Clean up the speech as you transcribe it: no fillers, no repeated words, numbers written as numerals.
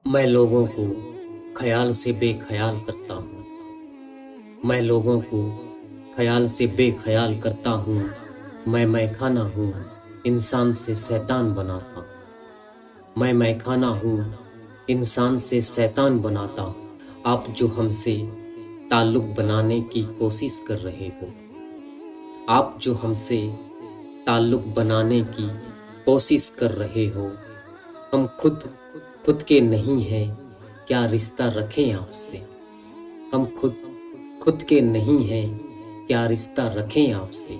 मैं लोगों को ख्याल से बेख्याल करता हूँ। मैं लोगों को ख्याल से बेख्याल करता हूँ। मैं खाना हूँ, इंसान से शैतान बनाता। मैं खाना हूँ, इंसान से शैतान बनाता। आप जो हमसे ताल्लुक बनाने की कोशिश कर रहे हो, आप जो हमसे ताल्लुक बनाने की कोशिश कर रहे हो, हम खुद के नहीं हैं, क्या रिश्ता रखें आपसे। हम खुद के नहीं हैं, क्या रिश्ता रखें आपसे।